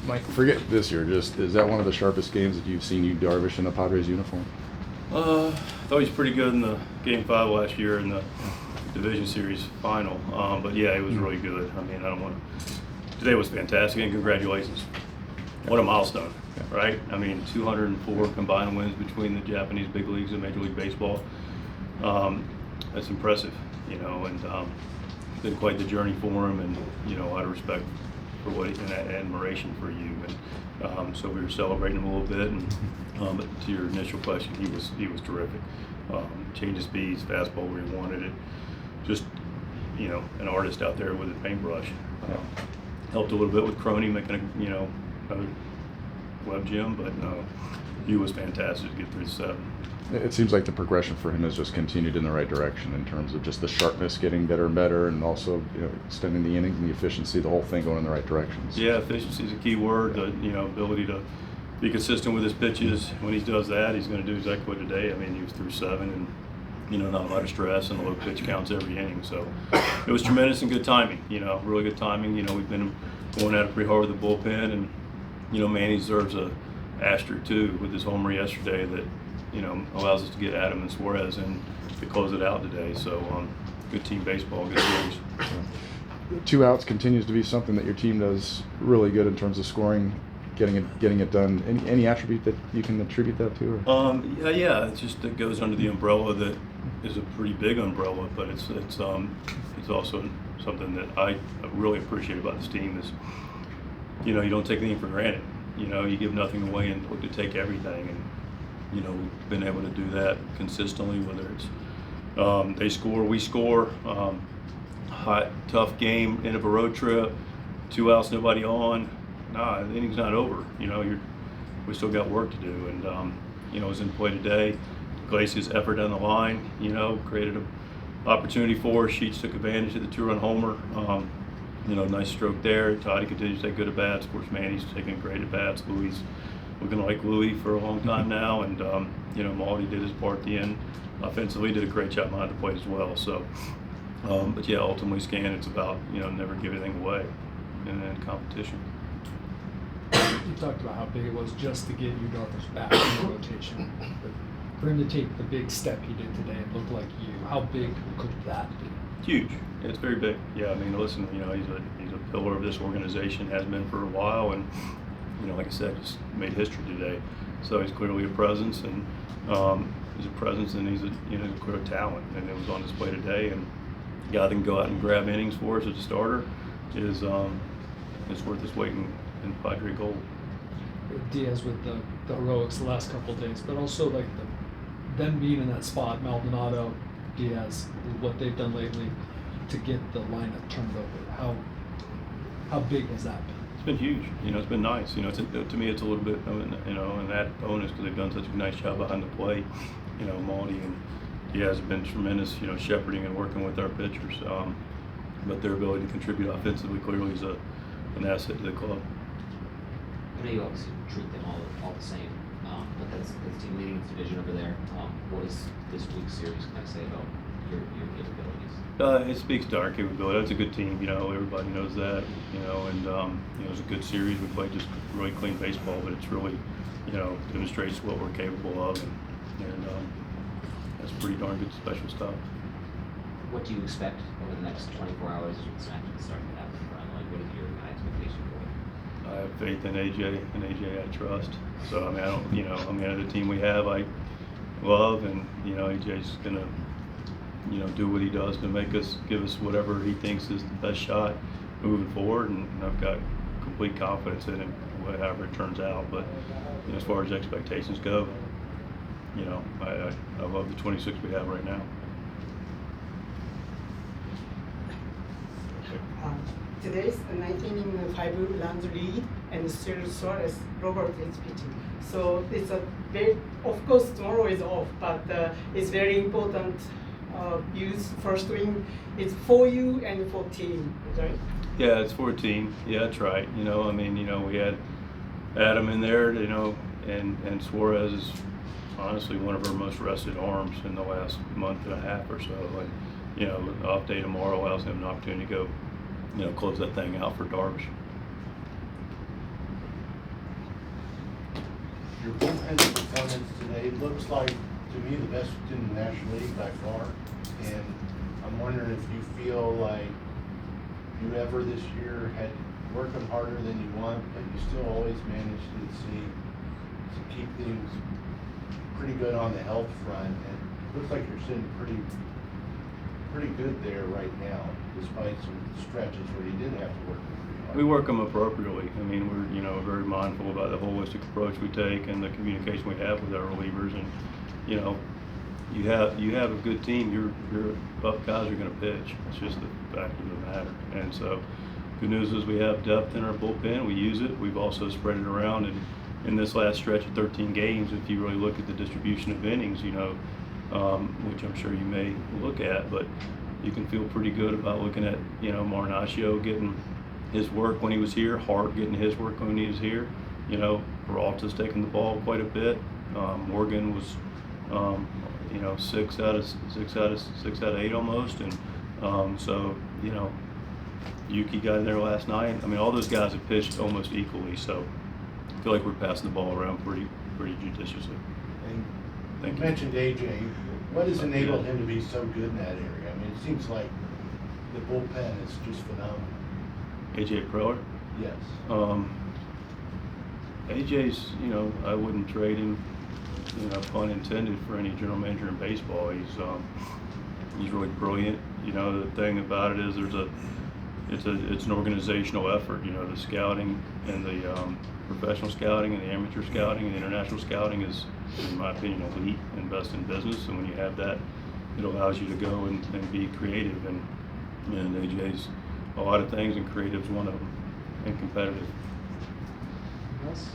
Mike, forget this year. Just is that one of the sharpest games that you've seen Yu Darvish in a Padres uniform? I thought he was pretty good in the Game 5 last year in the Division Series final. But yeah, it was really good. I mean, I don't want to. Today was fantastic, and congratulations. What a milestone, right? I mean, 204 combined wins between the Japanese big leagues and Major League Baseball. That's impressive, you know, and been quite the journey for him, and you know, a lot of respect for what and admiration for you. And so we were celebrating him a little bit. And but to your initial question, he was terrific. Changed his speeds, fastball where he wanted it. Just, you know, an artist out there with a paintbrush. Helped a little bit with Crony making a, you know, another web gem, but he was fantastic to get through the 7. It seems like the progression for him has just continued in the right direction in terms of just the sharpness getting better and better, and also, you know, extending the innings and the efficiency, the whole thing going in the right directions. Yeah, efficiency is a key word. The, you know, ability to be consistent with his pitches. When he does that, he's going to do exactly what today. I mean, he was through 7, and you know, not a lot of stress, and the low pitch counts every inning. So it was tremendous and good timing. You know, really good timing. You know, we've been going at it pretty hard with the bullpen, and you know, Manny deserves a asterisk too with his homer yesterday that, you know, allows us to get Adam and Suarez in to close it out today. So good team baseball, good series. 2 outs continues to be something that your team does really good in terms of scoring, getting it done. Any attribute that you can attribute that to? Or? Yeah, it's just it goes under the umbrella that is a pretty big umbrella, but it's also something that I really appreciate about this team is, you know, you don't take anything for granted. You know, you give nothing away and look to take everything, and you know, we've been able to do that consistently, whether it's they score, we score, hot, tough game, end of a road trip, 2 outs, nobody on. Nah, the inning's not over. You know, we still got work to do, and you know, it was in play today. Glacia's effort down the line, you know, created an opportunity for us. Sheets took advantage of the 2-run homer. You know, nice stroke there. Toddy continues to take good at bats. Of course, Manny's taking great at bats. Louis, looking like Louis for a long time now, and you know, Malty did his part at the end. Offensively, did a great job behind the plate as well. So, but yeah, ultimately, Scan, it's about, you know, never give anything away in competition. You talked about how big it was just to get Yu Darvish back in the rotation. But for him to take the big step he did today and look like you, how big could that be? Huge. It's very big. Yeah, I mean, listen, you know, he's a pillar of this organization, has been for a while, and you know, like I said, just made history today. So he's clearly a presence, and he's a presence, and he's a, you know, a clear talent, and it was on display today. And a guy that can go out and grab innings for us as a starter is worth his weight in Padre gold. Diaz with the heroics the last couple of days, but also like them being in that spot, Maldonado, Diaz, what they've done lately to get the lineup turned over. How big has that been? It's been huge. You know, it's been nice. You know, to me, it's a little bit, you know, an added bonus because they've done such a nice job behind the plate. You know, Malty and Diaz have been tremendous, you know, shepherding and working with our pitchers. But their ability to contribute offensively clearly is an asset to the club. I know you obviously treat them all the same, but that's the team leading its division over there. What does this week's series kind of say about your capabilities? It speaks to our capability. It's a good team, you know, everybody knows that, you know, and you know, it's a good series. We played just really clean baseball, but it's really, you know, demonstrates what we're capable of, and that's pretty darn good special stuff. What do you expect over the next 24 hours as this match is starting to happen? Like, what is your expectation for it? I have faith in AJ, and AJ I trust. So I mean, I don't, you know, I mean, the team we have I love, and you know, AJ's gonna, you know, do what he does to give us whatever he thinks is the best shot moving forward, and I've got complete confidence in him, however it turns out. But you know, as far as expectations go, you know, I love the 26 we have right now. Today's 19 5 runs lead, and still Suarez, Robert is pitching. So it's a very, of course tomorrow is off, but it's very important. Use first swing. It's for you and for team, right? Yeah, it's for a team. Yeah, that's right. You know, I mean, you know, we had Adam in there, you know, and Suarez is honestly one of our most rested arms in the last month and a half or so. And you know, the off day tomorrow allows him an opportunity to go, you know, close that thing out for Darvish. your bullpen performance today looks like, to me, the best in the National League by far. And I'm wondering if you feel like you ever this year had working harder than you want, but you still always managed to keep things pretty good on the health front. And it looks like you're sitting pretty good there right now, despite some stretches where you didn't have to work pretty hard. We work them appropriately. I mean, we're very mindful about the holistic approach we take and the communication we have with our relievers. And you have a good team. Your guys are going to pitch. It's just the fact of the matter. And so, good news is we have depth in our bullpen. We use it. We've also spread it around. And in this last stretch of 13 games, if you really look at the distribution of innings, which I'm sure you may look at, but you can feel pretty good about looking at Marnaccio getting his work when he was here, Hart getting his work when he was here. Peralta's taking the ball quite a bit. Morgan was, 6 out of 8 almost, and so Yuki got in there last night. I mean, all those guys have pitched almost equally, so I feel like we're passing the ball around pretty judiciously. And Thank you you. mentioned AJ. What has enabled him to be so good in that area? I mean, it seems like the bullpen is just phenomenal. AJ Preller? Yes. AJ's, I wouldn't trade him, pun intended, for any general manager in baseball. He's really brilliant. The thing about it is it's an organizational effort. The scouting and the professional scouting and the amateur scouting and the international scouting is, in my opinion, elite and best in business. And when you have that, it allows you to go and be creative. And AJ's a lot of things, and creative's one of them, and competitive.